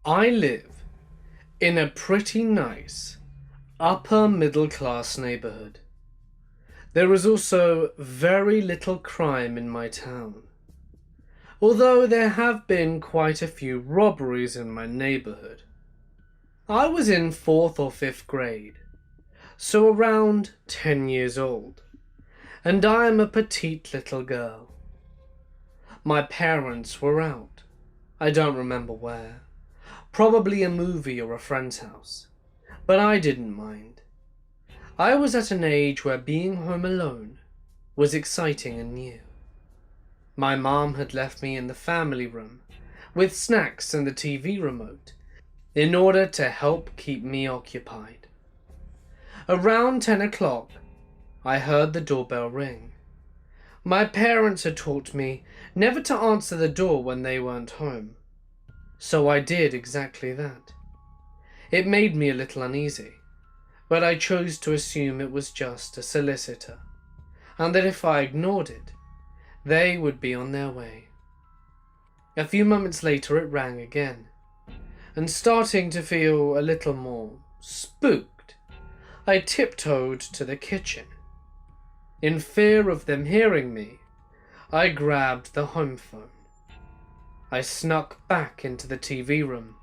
I live in a pretty nice upper middle class neighborhood. There is also very little crime in my town, although there have been quite a few robberies in my neighborhood. I was in 4th or 5th grade, so around 10 years old, and I am a petite little girl. My parents were out, I don't remember where, probably a movie or a friend's house, but I didn't mind. I was at an age where being home alone was exciting and new. My mom had left me in the family room with snacks and the TV remote in order to help keep me occupied. Around 10 o'clock, I heard the doorbell ring. My parents had taught me never to answer the door when they weren't home, so I did exactly that. It made me a little uneasy, but I chose to assume it was just a solicitor, and that if I ignored it, they would be on their way. A few moments later it rang again, and starting to feel a little more spooked, I tiptoed to the kitchen. In fear of them hearing me, I grabbed the home phone. I snuck back into the TV room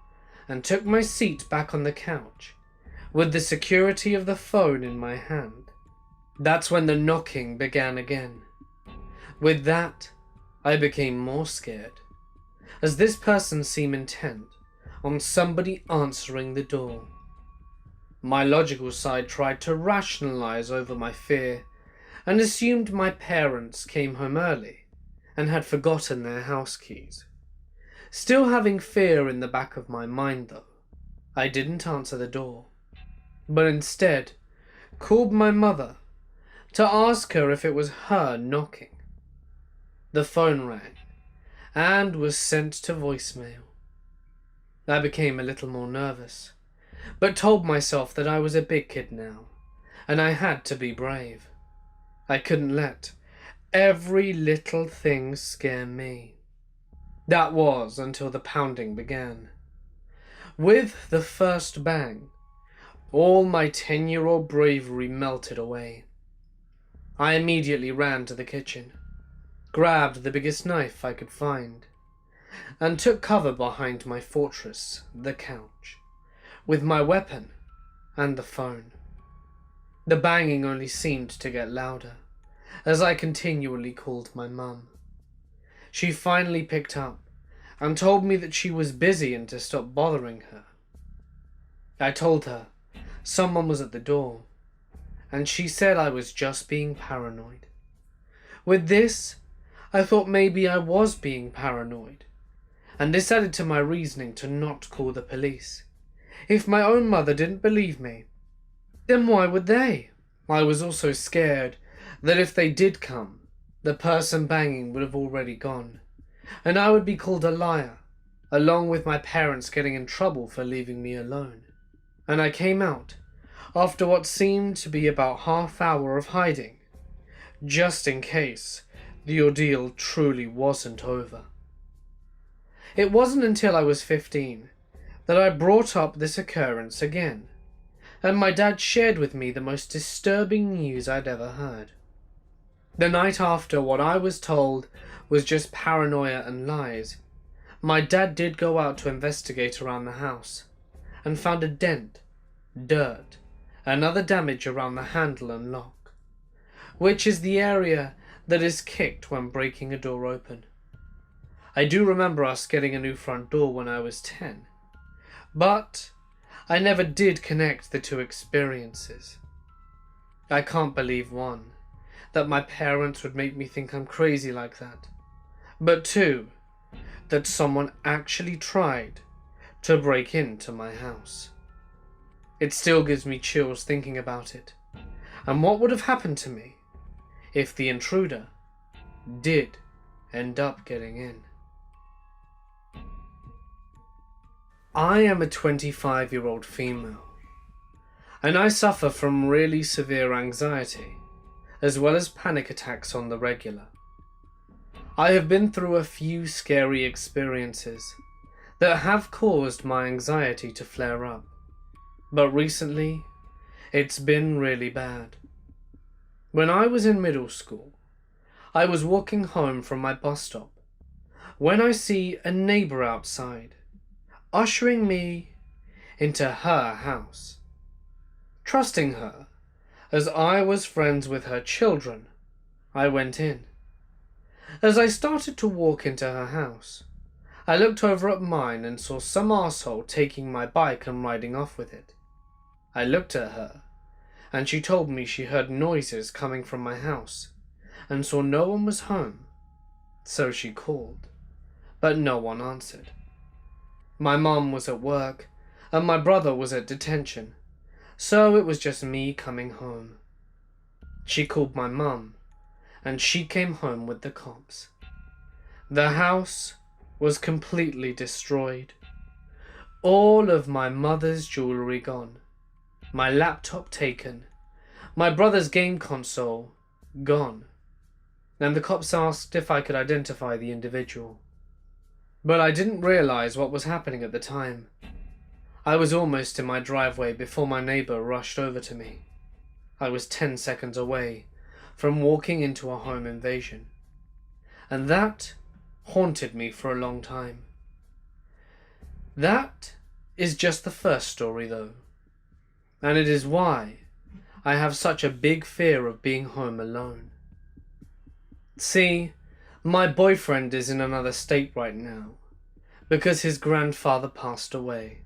and took my seat back on the couch, with the security of the phone in my hand. That's when the knocking began again. With that, I became more scared, as this person seemed intent on somebody answering the door. My logical side tried to rationalize over my fear and assumed my parents came home early and had forgotten their house keys. Still having fear in the back of my mind though, I didn't answer the door, but instead called my mother to ask her if it was her knocking. The phone rang and was sent to voicemail. I became a little more nervous, but told myself that I was a big kid now, and I had to be brave. I couldn't let every little thing scare me. That was until the pounding began. With the first bang, all my 10-year-old bravery melted away. I immediately ran to the kitchen, grabbed the biggest knife I could find, and took cover behind my fortress, the couch, with my weapon and the phone. The banging only seemed to get louder as I continually called my mum. She finally picked up and told me that she was busy and to stop bothering her. I told her someone was at the door, and she said I was just being paranoid. With this, I thought maybe I was being paranoid, and this added to my reasoning to not call the police. If my own mother didn't believe me, then why would they? I was also scared that if they did come, the person banging would have already gone, and I would be called a liar, along with my parents getting in trouble for leaving me alone. And I came out, after what seemed to be about half-hour of hiding, just in case the ordeal truly wasn't over. It wasn't until I was 15 that I brought up this occurrence again, and my dad shared with me the most disturbing news I'd ever heard. The night after what I was told was just paranoia and lies, my dad did go out to investigate around the house, and found a dent, dirt, and other damage around the handle and lock, which is the area that is kicked when breaking a door open. I do remember us getting a new front door when I was 10, but I never did connect the two experiences. I can't believe, one, that my parents would make me think I'm crazy like that, but two, that someone actually tried to break into my house. It still gives me chills thinking about it, and what would have happened to me if the intruder did end up getting in. I am a 25-year-old female, and I suffer from really severe anxiety, as well as panic attacks on the regular. I have been through a few scary experiences that have caused my anxiety to flare up. But recently, it's been really bad. When I was in middle school, I was walking home from my bus stop when I see a neighbour outside, ushering me into her house. Trusting her, as I was friends with her children, I went in. As I started to walk into her house, I looked over at mine and saw some arsehole taking my bike and riding off with it. I looked at her, and she told me she heard noises coming from my house and saw no one was home, so she called, but no one answered. My mum was at work, and my brother was at detention, so it was just me coming home. She called my mum, and she came home with the cops. The house was completely destroyed. All of my mother's jewellery gone, my laptop taken, my brother's game console gone, and the cops asked if I could identify the individual. But I didn't realise what was happening at the time. I was almost in my driveway before my neighbour rushed over to me. I was 10 seconds away from walking into a home invasion, and that haunted me for a long time. That is just the first story though, and it is why I have such a big fear of being home alone. See, my boyfriend is in another state right now because his grandfather passed away.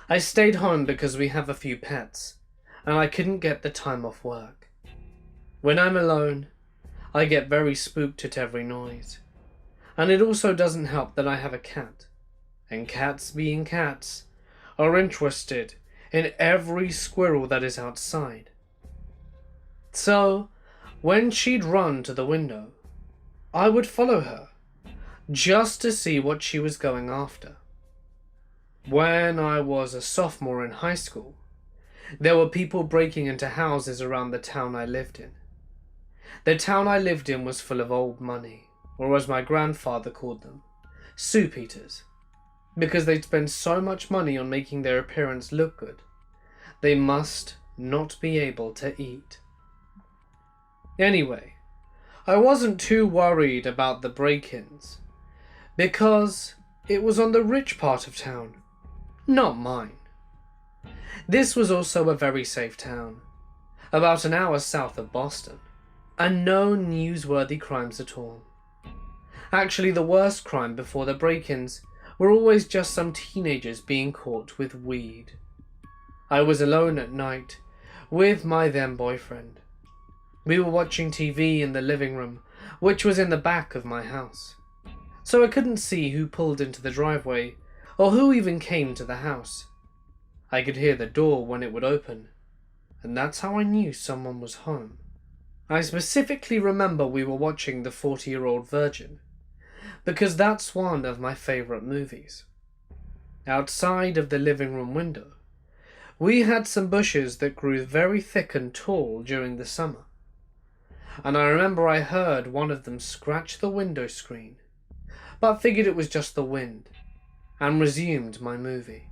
I stayed home because we have a few pets and I couldn't get the time off work. When I'm alone, I get very spooked at every noise. And it also doesn't help that I have a cat, and cats being cats are interested in every squirrel that is outside. So, when she'd run to the window, I would follow her, just to see what she was going after. When I was a sophomore in high school, there were people breaking into houses around the town I lived in. The town I lived in was full of old money, or as my grandfather called them, soup eaters, because they'd spend so much money on making their appearance look good, they must not be able to eat. Anyway, I wasn't too worried about the break-ins, because it was on the rich part of town, not mine. This was also a very safe town, about an hour south of Boston, and no newsworthy crimes at all. Actually, the worst crime before the break-ins were always just some teenagers being caught with weed. I was alone at night with my then boyfriend. We were watching TV in the living room, which was in the back of my house, so I couldn't see who pulled into the driveway or who even came to the house. I could hear the door when it would open, and that's how I knew someone was home. I specifically remember we were watching The 40-Year-Old Virgin, because that's one of my favourite movies. Outside of the living room window, we had some bushes that grew very thick and tall during the summer, and I remember I heard one of them scratch the window screen, but figured it was just the wind, and resumed my movie.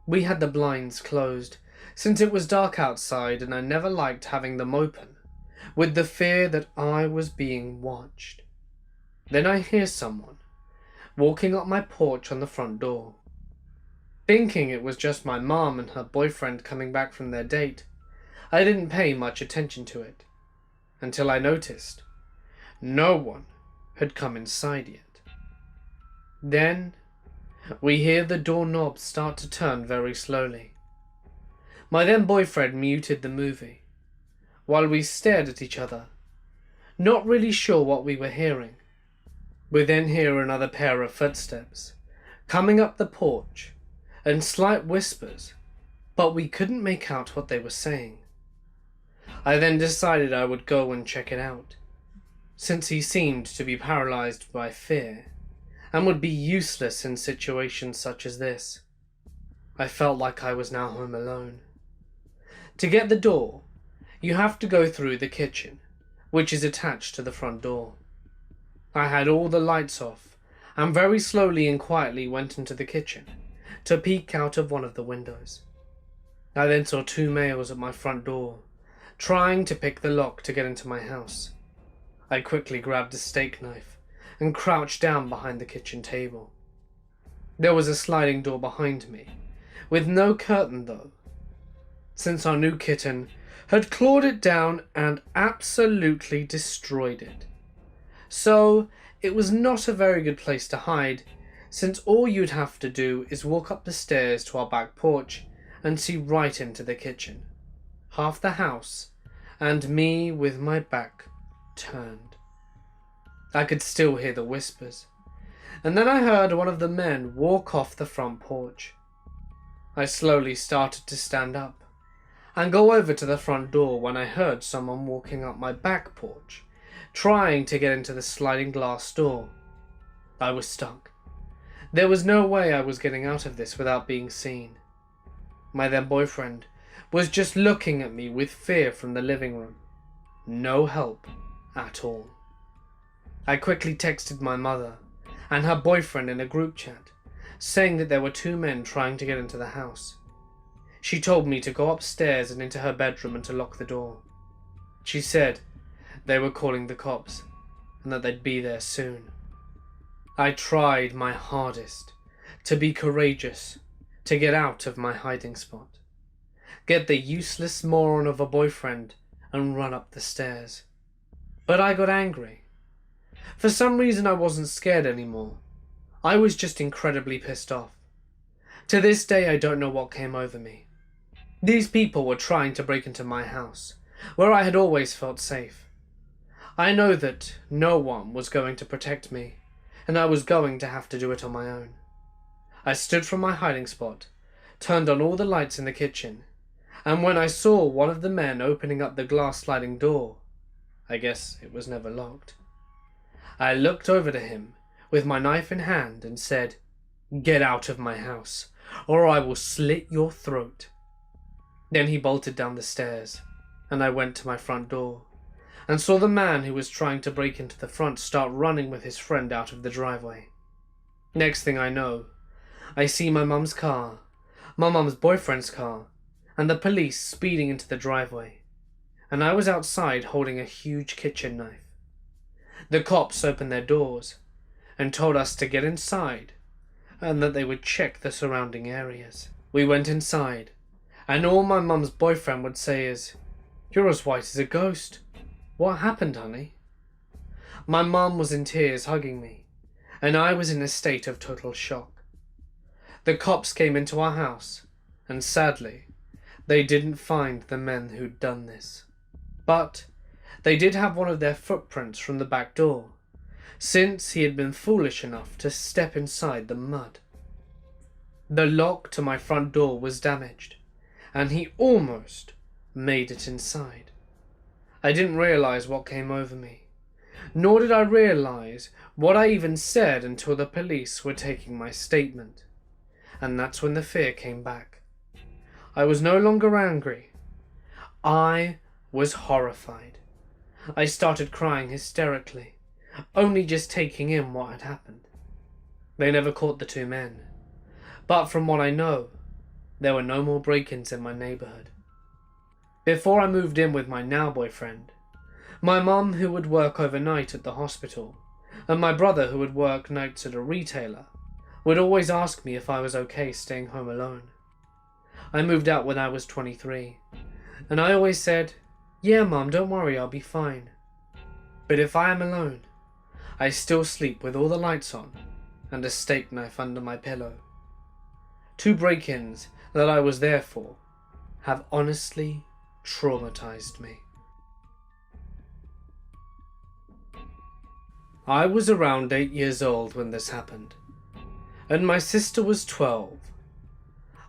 We had the blinds closed, since it was dark outside and I never liked having them open, with the fear that I was being watched. Then I hear someone walking up my porch on the front door. Thinking it was just my mom and her boyfriend coming back from their date, I didn't pay much attention to it, until I noticed no one had come inside yet. Then we hear the doorknob start to turn very slowly. My then boyfriend muted the movie, while we stared at each other, not really sure what we were hearing. We then hear another pair of footsteps coming up the porch and slight whispers, but we couldn't make out what they were saying. I then decided I would go and check it out, since he seemed to be paralyzed by fear and would be useless in situations such as this. I felt like I was now home alone. To get the door, you have to go through the kitchen, which is attached to the front door. I had all the lights off and very slowly and quietly went into the kitchen to peek out of one of the windows. I then saw two males at my front door, trying to pick the lock to get into my house. I quickly grabbed a steak knife and crouched down behind the kitchen table. There was a sliding door behind me, with no curtain though, since our new kitten had clawed it down and absolutely destroyed it. So it was not a very good place to hide, since all you'd have to do is walk up the stairs to our back porch and see right into the kitchen, half the house, and me with my back turned. I could still hear the whispers, and then I heard one of the men walk off the front porch. I slowly started to stand up and go over to the front door when I heard someone walking up my back porch, trying to get into the sliding glass door. I was stuck. There was no way I was getting out of this without being seen. My then boyfriend was just looking at me with fear from the living room. No help at all. I quickly texted my mother and her boyfriend in a group chat, saying that there were two men trying to get into the house. She told me to go upstairs and into her bedroom and to lock the door. She said they were calling the cops and that they'd be there soon. I tried my hardest to be courageous, to get out of my hiding spot, get the useless moron of a boyfriend and run up the stairs. But I got angry. For some reason I wasn't scared anymore. I was just incredibly pissed off. To this day I don't know what came over me. These people were trying to break into my house, where I had always felt safe. I know that no one was going to protect me, and I was going to have to do it on my own. I stood from my hiding spot, turned on all the lights in the kitchen, and when I saw one of the men opening up the glass sliding door, I guess it was never locked, I looked over to him with my knife in hand and said, "Get out of my house, or I will slit your throat." Then he bolted down the stairs, and I went to my front door and saw the man who was trying to break into the front start running with his friend out of the driveway. Next thing I know, I see my mum's car, my mum's boyfriend's car, and the police speeding into the driveway, and I was outside holding a huge kitchen knife. The cops opened their doors and told us to get inside and that they would check the surrounding areas. We went inside, and all my mum's boyfriend would say is, "You're as white as a ghost. What happened, honey?" My mum was in tears hugging me, and I was in a state of total shock. The cops came into our house, and sadly, they didn't find the men who'd done this. But they did have one of their footprints from the back door, since he had been foolish enough to step inside the mud. The lock to my front door was damaged, and he almost made it inside. I didn't realize what came over me, nor did I realize what I even said until the police were taking my statement, and that's when the fear came back. I was no longer angry. I was horrified. I started crying hysterically, only just taking in what had happened. They never caught the two men, but from what I know, there were no more break-ins in my neighborhood. Before I moved in with my now boyfriend, my mum, who would work overnight at the hospital, and my brother, who would work nights at a retailer, would always ask me if I was okay staying home alone. I moved out when I was 23, and I always said, "Yeah, Mum, don't worry, I'll be fine." But if I am alone, I still sleep with all the lights on and a steak knife under my pillow. Two break-ins that I was there for have honestly traumatized me. I was around 8 years old when this happened, and my sister was 12.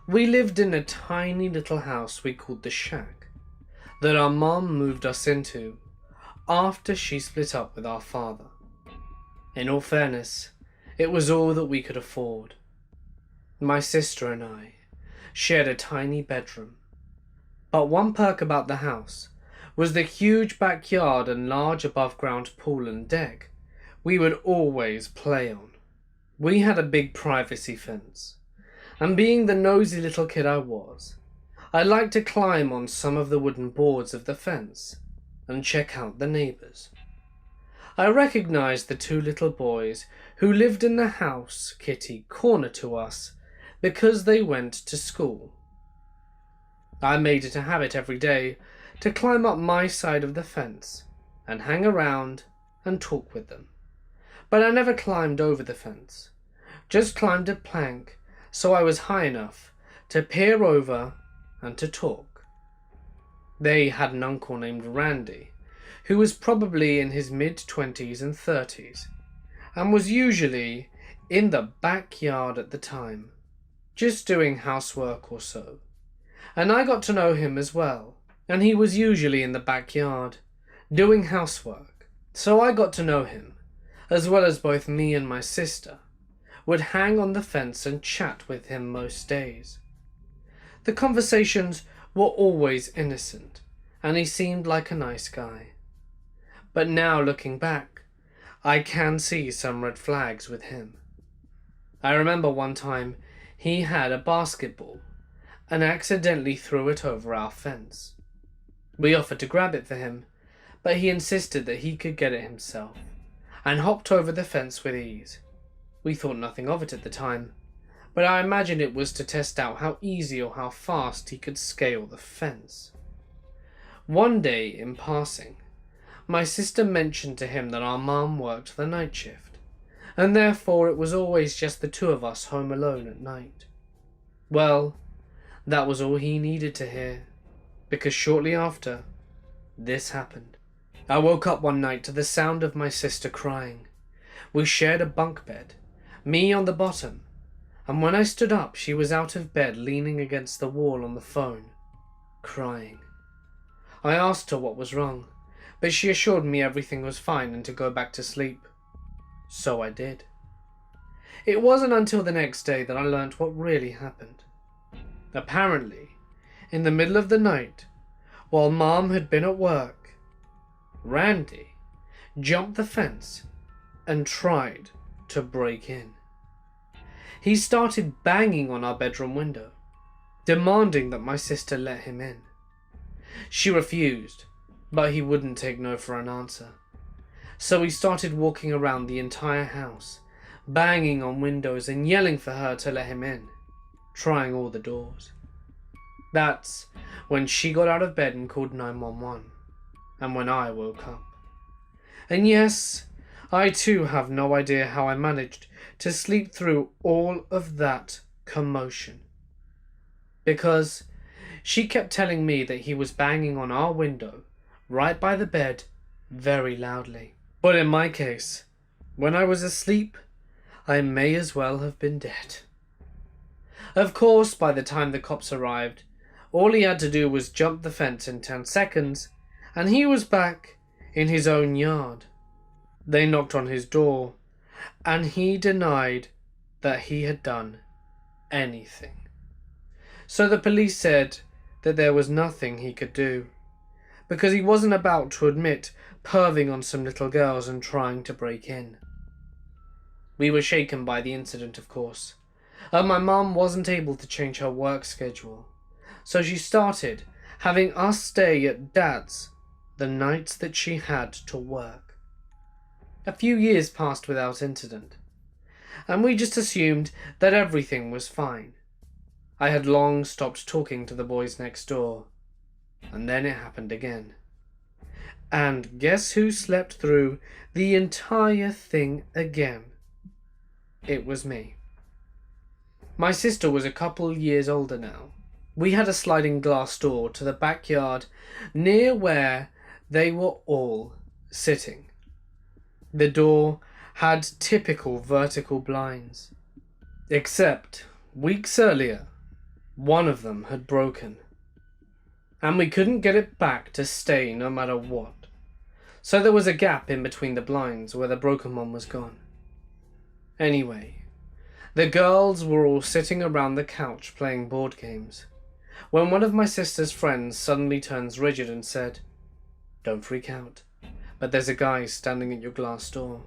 We lived in a tiny little house we called the shack that our mum moved us into after she split up with our father. In all fairness, it was all that we could afford. My sister and I shared a tiny bedroom, but one perk about the house was the huge backyard and large above-ground pool and deck we would always play on. We had a big privacy fence, and being the nosy little kid I was, I liked to climb on some of the wooden boards of the fence and check out the neighbours. I recognised the two little boys who lived in the house kitty corner to us because they went to school. I made it a habit every day to climb up my side of the fence and hang around and talk with them. But I never climbed over the fence, just climbed a plank so I was high enough to peer over and to talk. They had an uncle named Randy, who was probably in his mid-20s and 30s, and was usually in the backyard at the time, just doing housework or so. And I got to know him as well, and he was usually in the backyard, doing housework. So I got to know him, as well as both me and my sister would hang on the fence and chat with him most days. The conversations were always innocent, and he seemed like a nice guy. But now looking back, I can see some red flags with him. I remember one time he had a basketball and accidentally threw it over our fence. We offered to grab it for him, but he insisted that he could get it himself and hopped over the fence with ease. We thought nothing of it at the time, but I imagine it was to test out how easy or how fast he could scale the fence. One day, in passing, my sister mentioned to him that our mum worked the night shift, and therefore it was always just the two of us home alone at night. Well, that was all he needed to hear, because shortly after, this happened. I woke up one night to the sound of my sister crying. We shared a bunk bed, me on the bottom, and when I stood up she was out of bed leaning against the wall on the phone, crying. I asked her what was wrong, but she assured me everything was fine and to go back to sleep. So I did. It wasn't until the next day that I learnt what really happened. Apparently, in the middle of the night, while Mom had been at work, Randy jumped the fence and tried to break in. He started banging on our bedroom window, demanding that my sister let him in. She refused, but he wouldn't take no for an answer. So he started walking around the entire house, banging on windows and yelling for her to let him in, trying all the doors. That's when she got out of bed and called 911, and when I woke up. And yes, I too have no idea how I managed to sleep through all of that commotion. Because she kept telling me that he was banging on our window right by the bed very loudly. But in my case, when I was asleep, I may as well have been dead. Of course, by the time the cops arrived, all he had to do was jump the fence in 10 seconds, and he was back in his own yard. They knocked on his door, and he denied that he had done anything. So the police said that there was nothing he could do, because he wasn't about to admit perving on some little girls and trying to break in. We were shaken by the incident, of course, and my mum wasn't able to change her work schedule, so she started having us stay at Dad's the nights that she had to work. A few years passed without incident, and we just assumed that everything was fine. I had long stopped talking to the boys next door, and then it happened again. And guess who slept through the entire thing again? It was me. My sister was a couple years older now. We had a sliding glass door to the backyard near where they were all sitting. The door had typical vertical blinds, except weeks earlier, one of them had broken, and we couldn't get it back to stay no matter what. So there was a gap in between the blinds where the broken one was gone. Anyway, the girls were all sitting around the couch playing board games, when one of my sister's friends suddenly turns rigid and said, "Don't freak out, but there's a guy standing at your glass door."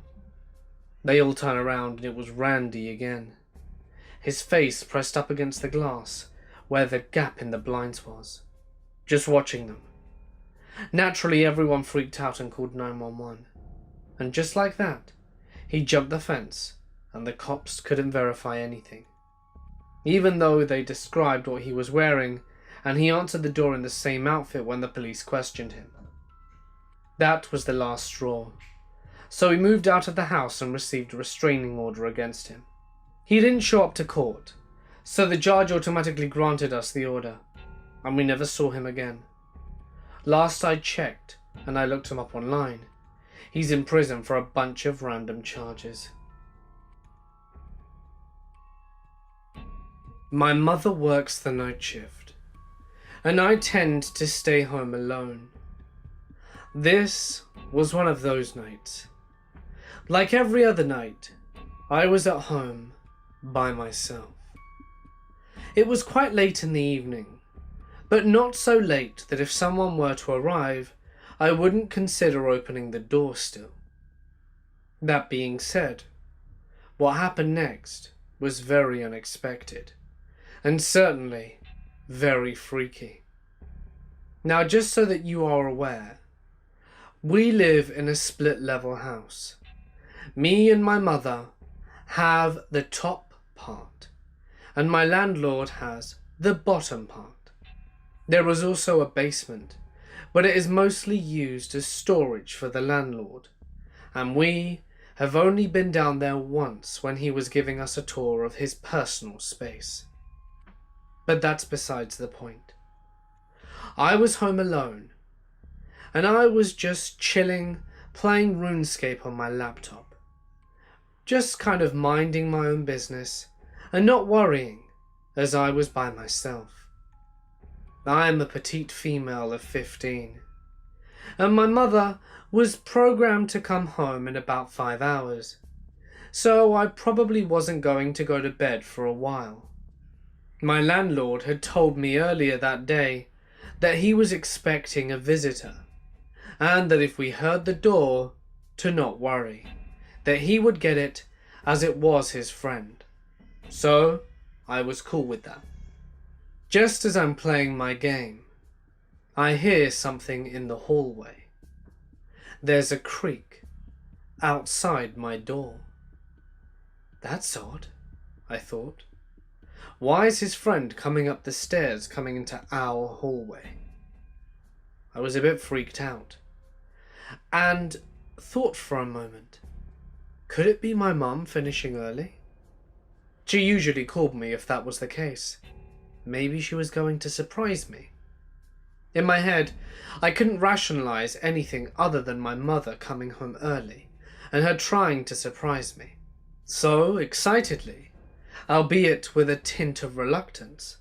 They all turn around and it was Randy again, his face pressed up against the glass where the gap in the blinds was, just watching them. Naturally, everyone freaked out and called 911. And just like that, he jumped the fence and the cops couldn't verify anything. Even though they described what he was wearing, and he answered the door in the same outfit when the police questioned him. That was the last straw. So he moved out of the house and received a restraining order against him. He didn't show up to court, so the judge automatically granted us the order, and we never saw him again. Last I checked, and I looked him up online, he's in prison for a bunch of random charges. My mother works the night shift, and I tend to stay home alone. This was one of those nights. Like every other night, I was at home by myself. It was quite late in the evening, but not so late that if someone were to arrive, I wouldn't consider opening the door still. That being said, what happened next was very unexpected, and certainly very freaky. Now, just so that you are aware, we live in a split-level house. Me and my mother have the top part, and my landlord has the bottom part. There is also a basement, but it is mostly used as storage for the landlord, and we have only been down there once when he was giving us a tour of his personal space. But that's besides the point. I was home alone, and I was just chilling, playing RuneScape on my laptop. Just kind of minding my own business and not worrying, as I was by myself. I am a petite female of 15, and my mother was programmed to come home in about 5 hours, so I probably wasn't going to go to bed for a while. My landlord had told me earlier that day that he was expecting a visitor, and that if we heard the door, to not worry, that he would get it as it was his friend. So I was cool with that. Just as I'm playing my game, I hear something in the hallway. There's a creak outside my door. That's odd, I thought. Why is his friend coming up the stairs coming into our hallway? I was a bit freaked out, and thought for a moment, could it be my mum finishing early? She usually called me if that was the case. Maybe she was going to surprise me. In my head, I couldn't rationalize anything other than my mother coming home early and her trying to surprise me. So, excitedly, albeit with a tint of reluctance,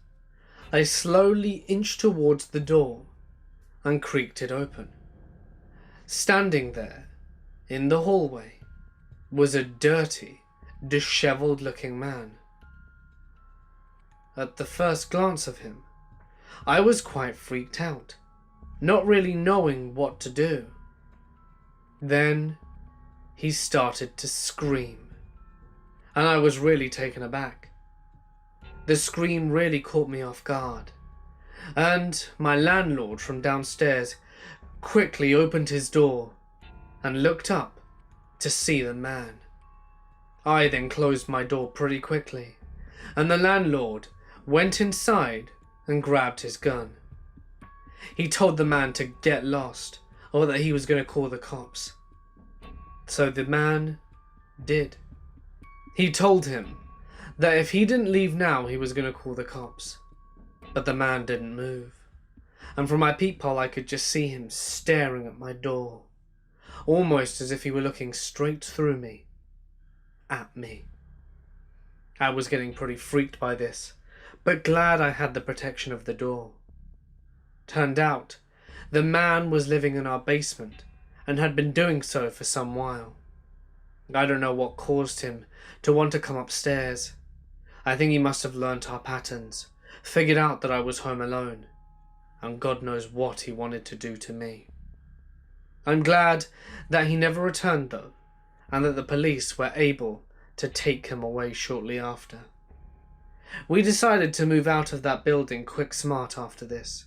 I slowly inched towards the door and creaked it open. Standing there, in the hallway, was a dirty, disheveled-looking man. At the first glance of him, I was quite freaked out, not really knowing what to do. Then he started to scream, and I was really taken aback. The scream really caught me off guard, and my landlord from downstairs quickly opened his door and looked up to see the man. I then closed my door pretty quickly, and the landlord went inside and grabbed his gun. He told the man to get lost, or that he was going to call the cops. So the man did. He told him that if he didn't leave now, he was going to call the cops. But the man didn't move, and from my peephole I could just see him staring at my door, almost as if he were looking straight through me, at me. I was getting pretty freaked by this, but glad I had the protection of the door. Turned out, the man was living in our basement and had been doing so for some while. I don't know what caused him to want to come upstairs. I think he must have learnt our patterns, figured out that I was home alone, and God knows what he wanted to do to me. I'm glad that he never returned though, and that the police were able to take him away shortly after. We decided to move out of that building quick smart after this.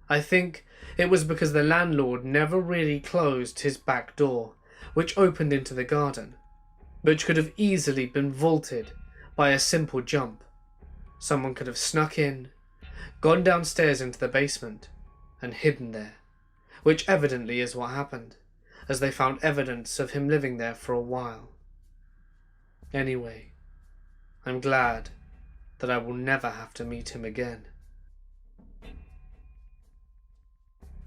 I think it was because the landlord never really closed his back door, which opened into the garden, which could have easily been vaulted by a simple jump. Someone could have snuck in, gone downstairs into the basement, and hidden there, which evidently is what happened, as they found evidence of him living there for a while. Anyway, I'm glad that I will never have to meet him again.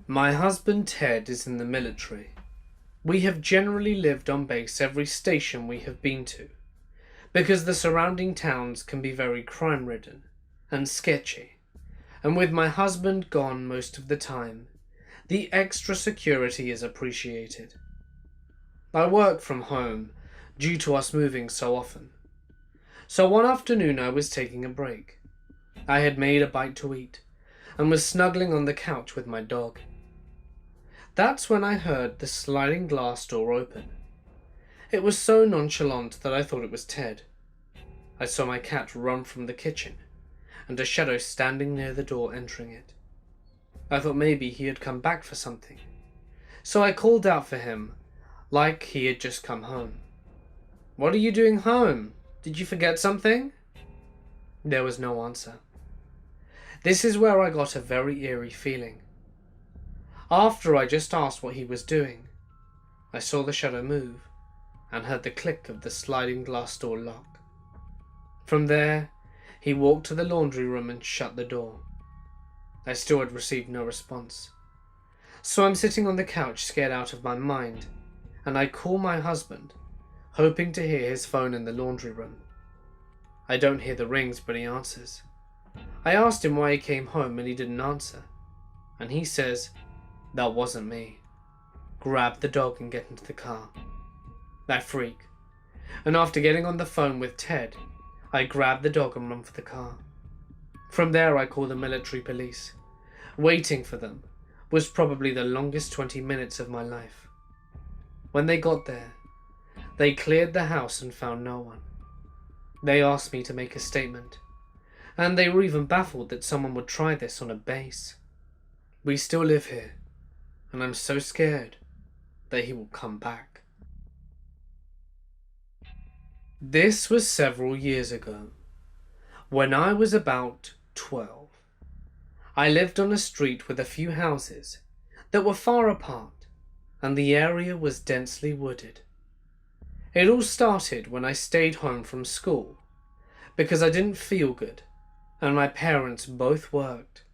My husband Ted is in the military. We have generally lived on base every station we have been to, because the surrounding towns can be very crime-ridden and sketchy, and with my husband gone most of the time, the extra security is appreciated. I work from home due to us moving so often. So one afternoon I was taking a break. I had made a bite to eat and was snuggling on the couch with my dog. That's when I heard the sliding glass door open. It was so nonchalant that I thought it was Ted. I saw my cat run from the kitchen and a shadow standing near the door entering it. I thought maybe he had come back for something, so I called out for him like he had just come home. "What are you doing home? Did you forget something?" There was no answer. This is where I got a very eerie feeling. After I just asked what he was doing, I saw the shadow move and heard the click of the sliding glass door lock. From there, he walked to the laundry room and shut the door. I still had received no response. So I'm sitting on the couch scared out of my mind, and I call my husband, hoping to hear his phone in the laundry room. I don't hear the rings, but he answers. I asked him why he came home and he didn't answer, and he says, "That wasn't me. Grab the dog and get into the car." I freak, and after getting on the phone with Ted, I grab the dog and run for the car. From there I call the military police. Waiting for them was probably the longest 20 minutes of my life. When they got there, they cleared the house and found no one. They asked me to make a statement, and they were even baffled that someone would try this on a base. We still live here, and I'm so scared that he will come back. This was several years ago, when I was about 12. I lived on a street with a few houses that were far apart, and the area was densely wooded. It all started when I stayed home from school because I didn't feel good and my parents both worked,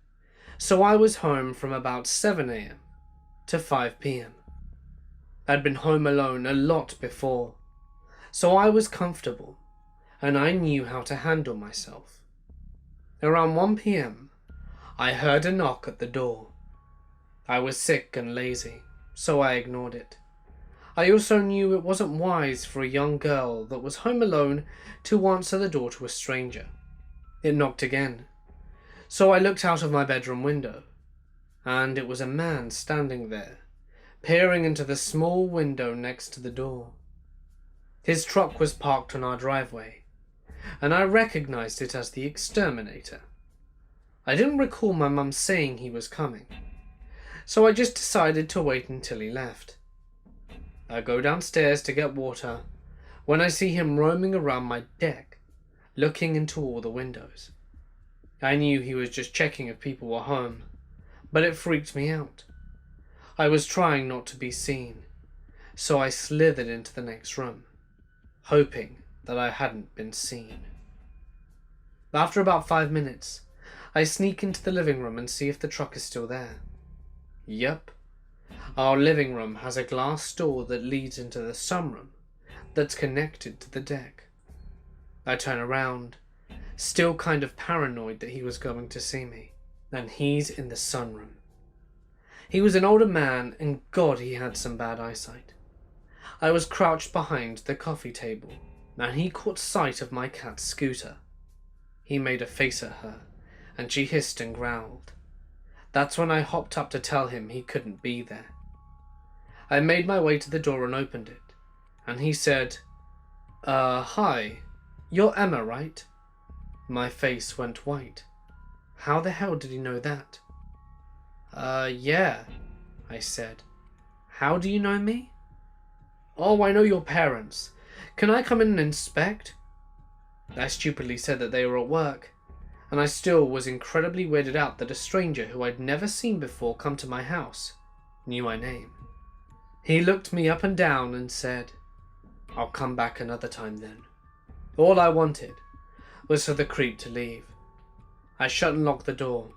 so I was home from about 7 a.m. to 5 p.m. I'd been home alone a lot before, so I was comfortable and I knew how to handle myself. Around 1 p.m. I heard a knock at the door. I was sick and lazy, so I ignored it. I also knew it wasn't wise for a young girl that was home alone to answer the door to a stranger. It knocked again, so I looked out of my bedroom window, and it was a man standing there, peering into the small window next to the door. His truck was parked on our driveway, and I recognized it as the exterminator. I didn't recall my mum saying he was coming, so I just decided to wait until he left. I go downstairs to get water when I see him roaming around my deck, looking into all the windows. I knew he was just checking if people were home, but it freaked me out. I was trying not to be seen, so I slithered into the next room, hoping that I hadn't been seen. After about 5 minutes, I sneak into the living room and see if the truck is still there. Yep. Our living room has a glass door that leads into the sunroom that's connected to the deck. I turn around, still kind of paranoid that he was going to see me, and he's in the sunroom. He was an older man, and God, he had some bad eyesight. I was crouched behind the coffee table, and he caught sight of my cat's scooter. He made a face at her, and she hissed and growled. That's when I hopped up to tell him he couldn't be there. I made my way to the door and opened it, and he said, hi, you're Emma, right? My face went white. How the hell did he know that? Yeah, I said. How do you know me? Oh, I know your parents. Can I come in and inspect? I stupidly said that they were at work, and I still was incredibly weirded out that a stranger who I'd never seen before come to my house knew my name. He looked me up and down and said, I'll come back another time then. All I wanted was for the creep to leave. I shut and locked the door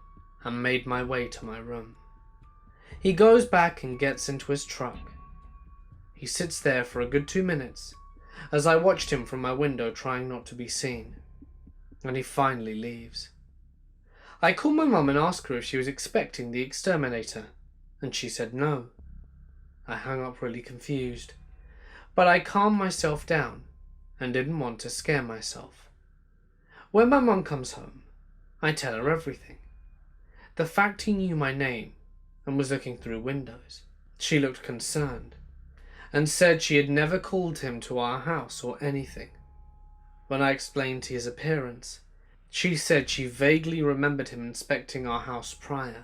and made my way to my room. He goes back and gets into his truck. He sits there for a good 2 minutes as I watched him from my window trying not to be seen, and he finally leaves. I called my mum and asked her if she was expecting the exterminator, and she said no. I hung up really confused, but I calmed myself down and didn't want to scare myself. When my mum comes home, I tell her everything. The fact he knew my name and was looking through windows. She looked concerned and said she had never called him to our house or anything. When I explained his appearance, she said she vaguely remembered him inspecting our house prior,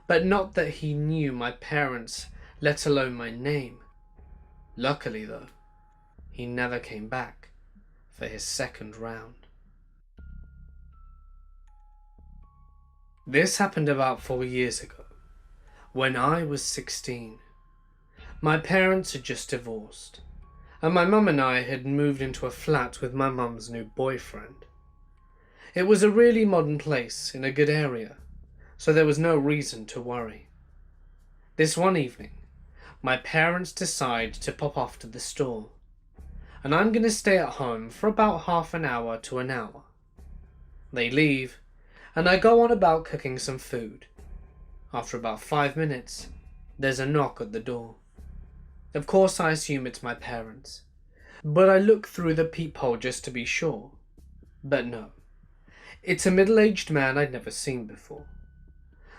but not that he knew my parents, let alone my name. Luckily, though, he never came back for his second round. This happened about 4 years ago, when I was 16. My parents had just divorced, and my mum and I had moved into a flat with my mum's new boyfriend. It was a really modern place in a good area, so there was no reason to worry. This one evening, my parents decide to pop off to the store, and I'm going to stay at home for about half an hour to an hour. They leave, and I go on about cooking some food. After about 5 minutes, there's a knock at the door. Of course I assume it's my parents, but I look through the peephole just to be sure. But no, it's a middle-aged man I'd never seen before.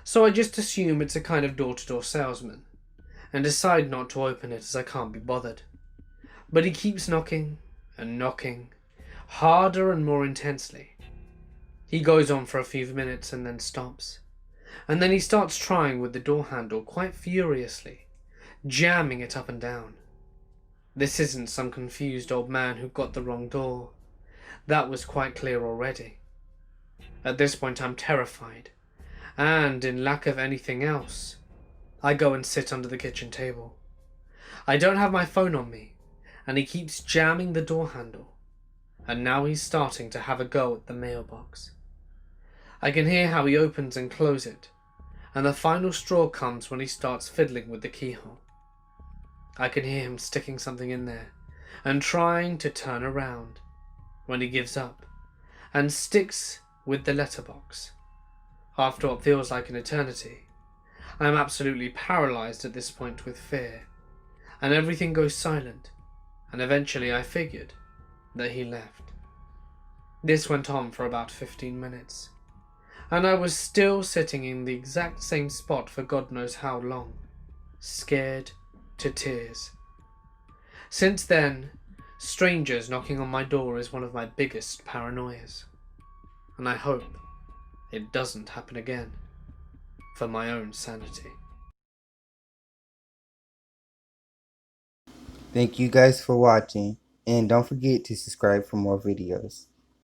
So I just assume it's a kind of door-to-door salesman, and decide not to open it as I can't be bothered. But he keeps knocking and knocking, harder and more intensely. He goes on for a few minutes and then stops, and then he starts trying with the door handle quite furiously, jamming it up and down. This isn't some confused old man who got the wrong door. That was quite clear already. At this point I'm terrified, and in lack of anything else, I go and sit under the kitchen table. I don't have my phone on me, and he keeps jamming the door handle, and now he's starting to have a go at the mailbox. I can hear how he opens and closes it, and the final straw comes when he starts fiddling with the keyhole. I can hear him sticking something in there and trying to turn around, when he gives up and sticks with the letterbox. After what feels like an eternity, I am absolutely paralyzed at this point with fear, and everything goes silent, and eventually I figured that he left. This went on for about 15 minutes, and I was still sitting in the exact same spot for God knows how long, scared to tears. Since then, strangers knocking on my door is one of my biggest paranoias, and I hope it doesn't happen again, for my own sanity. Thank you guys for watching, and don't forget to subscribe for more videos.